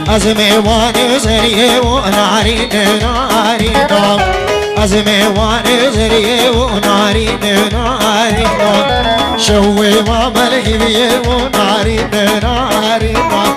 از میوان زریه و نارین نارینم از میوان زریه و نارین نارینم شوی ما ملهیه و نارین نارینم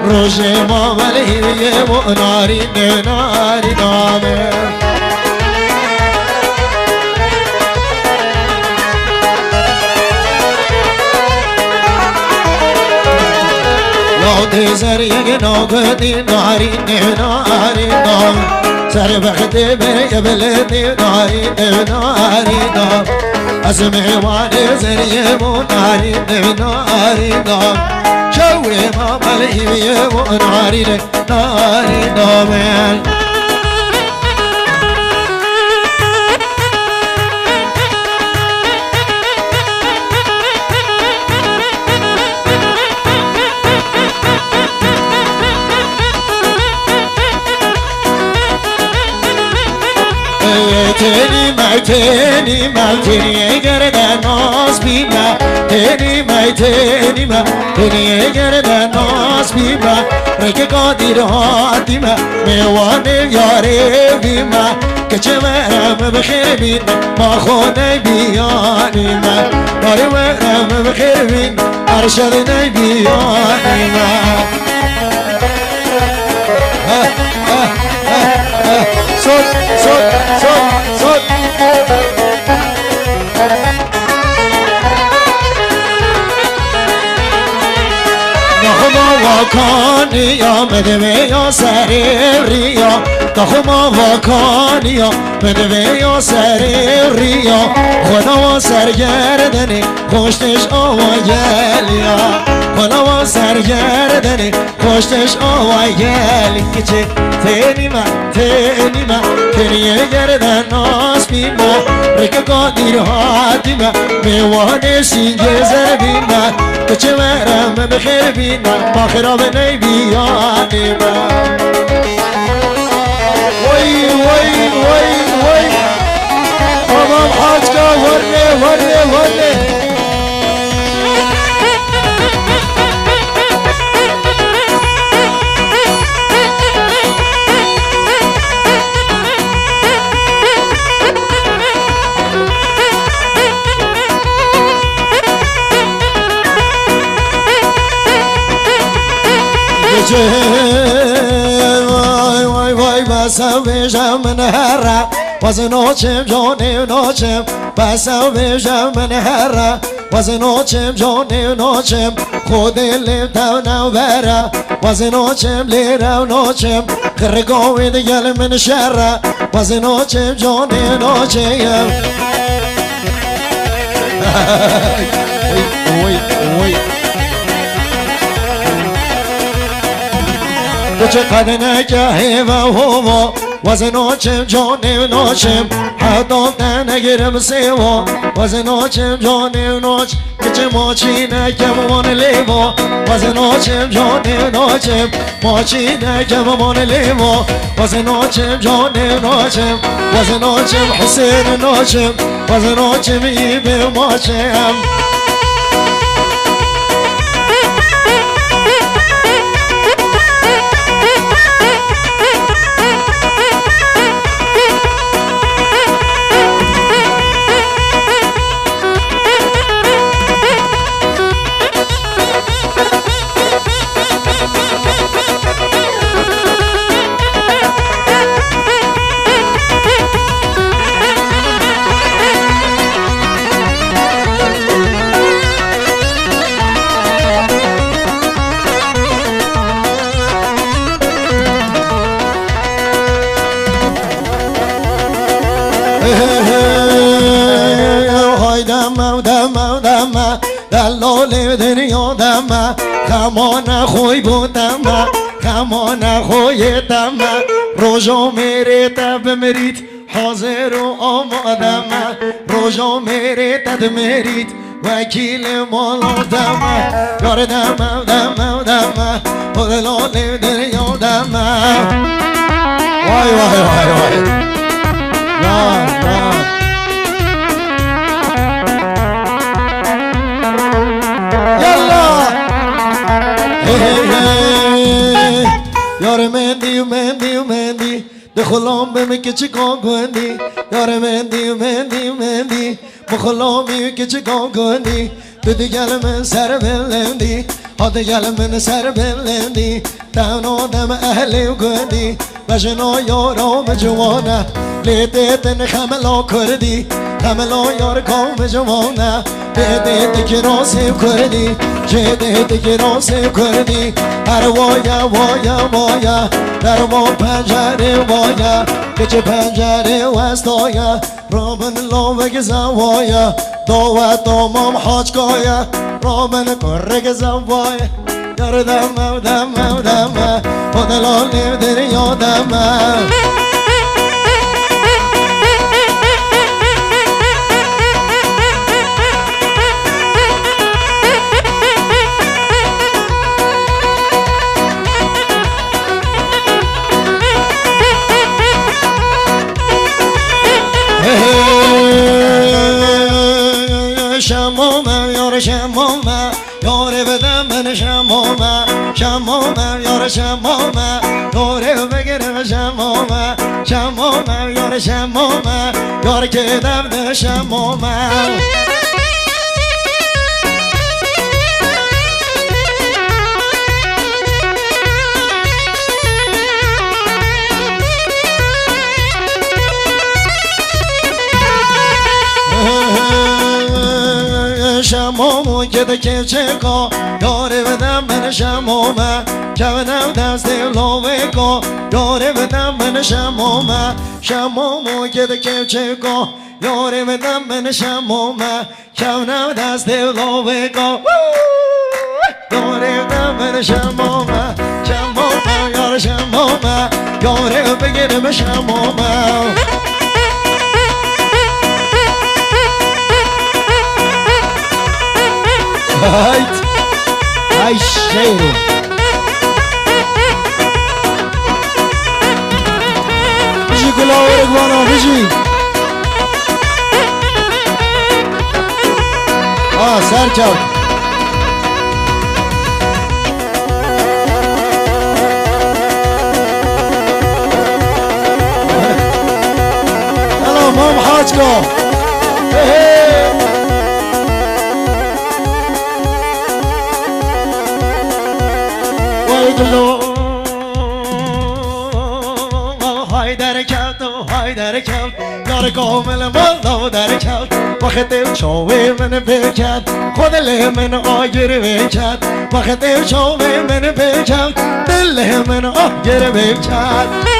روز ما ملهیه و نارین نارینم لوتی زریه نوگدی نارین نارینم سر بخت بر بلدی نارین نارینم از میوان زریه و نارین نارینم شوی ما ملهیه و نارین نارینم تنی ما گردن ناز بیما تنی گردن ناز بیما رک قادر هاتیما میوان یاره بیما که چه مرم بخیر بین ما خونه بیانی ما داری مرم بخیر بین ارشد بیانی ما صد واکانیا مدوی یا سر ریا تخما واکانیا مدوی یا سر ریا خدا و سرگردنی خوشتش آوایلیا خدا و سرگردنی خوشتش آوایل کچه تنیما تنیه گردن ناس بیما رک قادر هاتیما میوان سینگه زربیما کچه مرم بخیر بینا ما خراب نیبیانی ما وی امام حاج کا ورده وای بسم بشم نهره واز نوچم جانه نوچم بسم بشم نهره واز نوچم جانه نوچم خود لبتم نوبره واز نوچم لیرم نوچم خرگاوی دیگل من شره واز نوچم جانه نوچم وای چقدر نگهی و هوا واز نوچم جانه نوچم حتی نگیرم سوا واز نوچم جانه نوچ کچه ماچی نگم من لیوا واز نوچم جانه نوچم ماچی نگم من لیوا واز نوچم جانه نوچم واز نوچم حسین نوچم واز نوچم ایبه ماچم دلال دنیا دم خمان خوی بودم خمان خوی دم روزو میره تب مرید حاضر و آمادم روزو میره تد مرید وکیل مالادم یار دم دلال دنیا دم وای یار مندی مندی مندی دخلام به می که چیکار کنی یار مندی مندی مندی مخلامی که چیکار کنی تو دیگل من سر بلندی ها دیگل من سر بلندی تنها آدم اهلی کنی بجنا یارام جوانه لیدتن خملا کردی خملا یار کام جوانه لیدت که راسم کردی جدت که راسم کردی هر وایا وایا وایا در ما پنجره وایا که پنجره وستایا رابن لاوگ زوایا دعوت دامام حاج کایا رابن کرگ زوایا یار دم دم دم خدلال در یادم شمامم یار شمامم یار بدم من شمامم شمامم یار شمامم یار بگیرم شمامم شمامم یار شمامم یار که دم شمامم شمامو که ده که چکا یاره بدم من شمامه کونم دست لاوه کا یاره بدم من شمامه شمامو که ده که چکا یاره بدم من شمامه کونم دست لاوه کا یاره بدم من شمامه شمامه یاره شمامه یاره بگیرم شمامه هايت هاي الشيرو بيجي كل اورك وانا بيجي سرچاو هلا مام حاجكو های در کت های در کت یار کامل بالا در کت وقت چاوه من بکت خود له من آگر بکت وقت چاوه من بکت دل من آگر بکت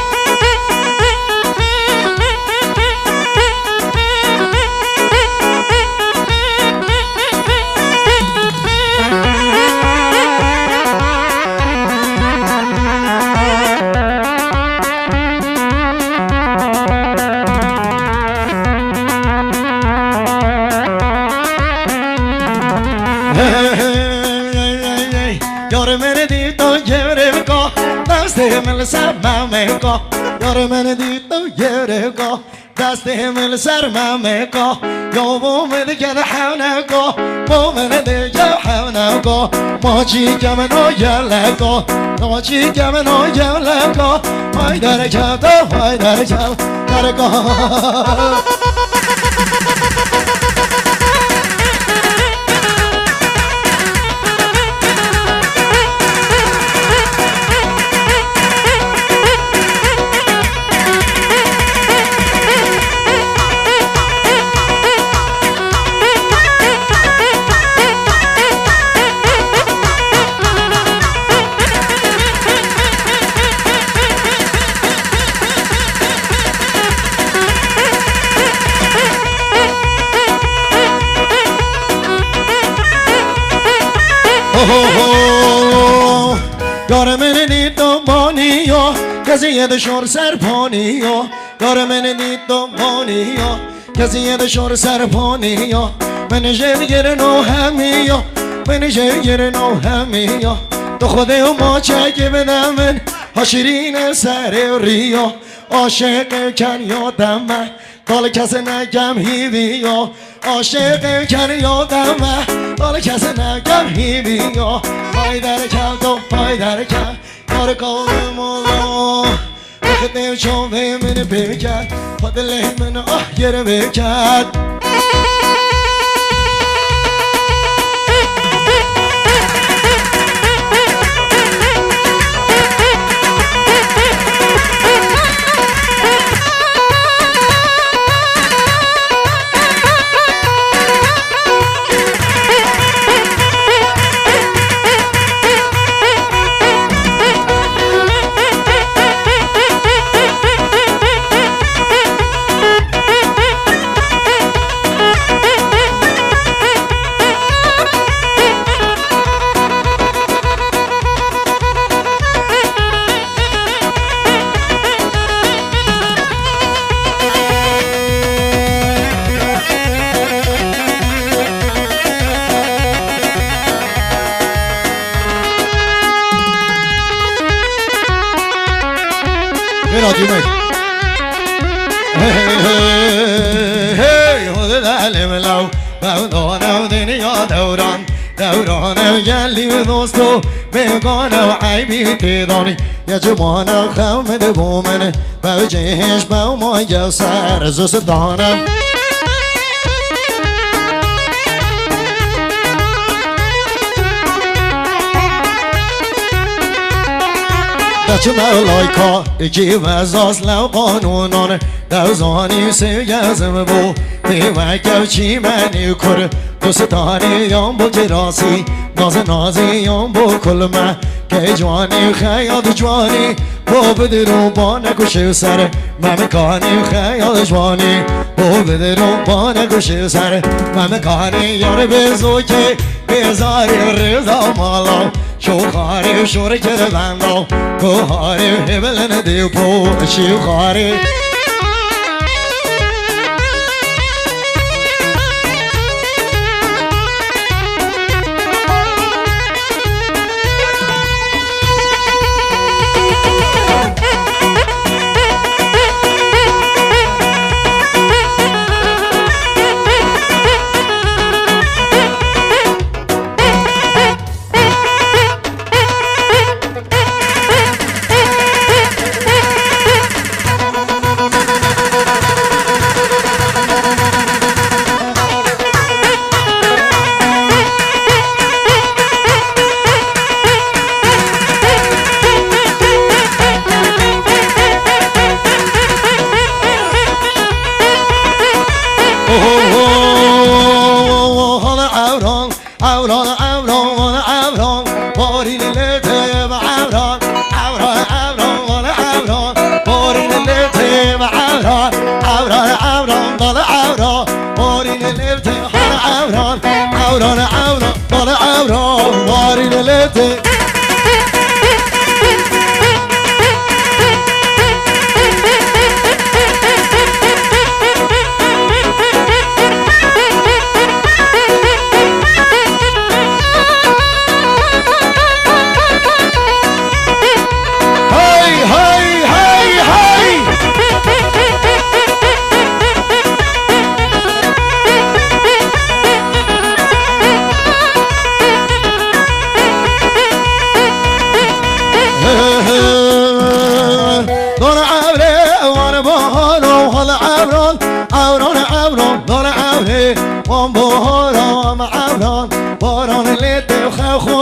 یار من دید تو گره بگاه دست من سر ممکا یار من دید تو گره بگاه دست من سر ممکا یا بومد که حونکا بومد دیگه حونکا ماچی که منو یلکا ماچی که منو یلکا های در کتا های در کتا درگاه یار من دید دنبانیا کسی یه دشور سرپانیا یار من دید دنبانیا کسی یه دشور سرپانیا من جگر نو همیا من جگر نو همیا تو خوده ما چک بدم من هاشرین سر ریا عاشق کن یادم من دال کسی نگم هیویا عاشق کن یادم من دال کسی نگم هیویا پای در کم تو پای در کم یار قوم مولا بخدم چون به من بکرد خدل من آهیر بکرد رادیو مید خود دلم لو بودانم دنیا دورانم گلی دوستو بگانم عیبی تیدانی یا جوانم خمد بومنه بوجهش با ما سر زوست دانم چه مولای کا یکی وزاس لو قانونانه دوزانی سیگزم بو بیوکو چی منی کر دوستانی یام بو جراسی نازی یام بو کلمه که جوانی خیاد جوانی بو بدرو با نکوشه سر ممکانی خیاد جوانی بو بدرو با نکوشه سر ممکانی یار بزو که بزاری رضا مالا شوخاری شور کرده بندو کوهاری هبلن دیو پو شیوخاری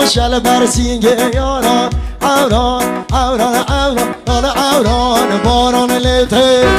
شل برسینگ یاران عوران عوران عوران دال عوران باران لیته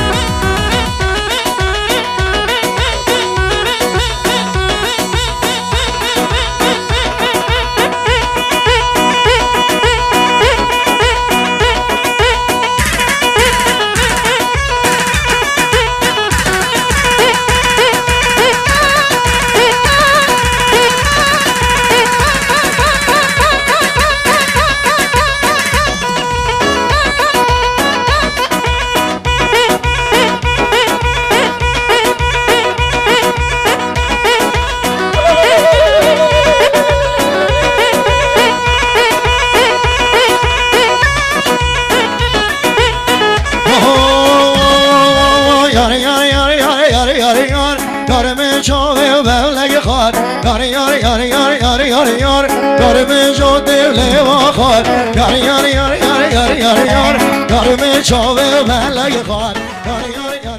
یار یار یار یار می چاوه بلای خار یار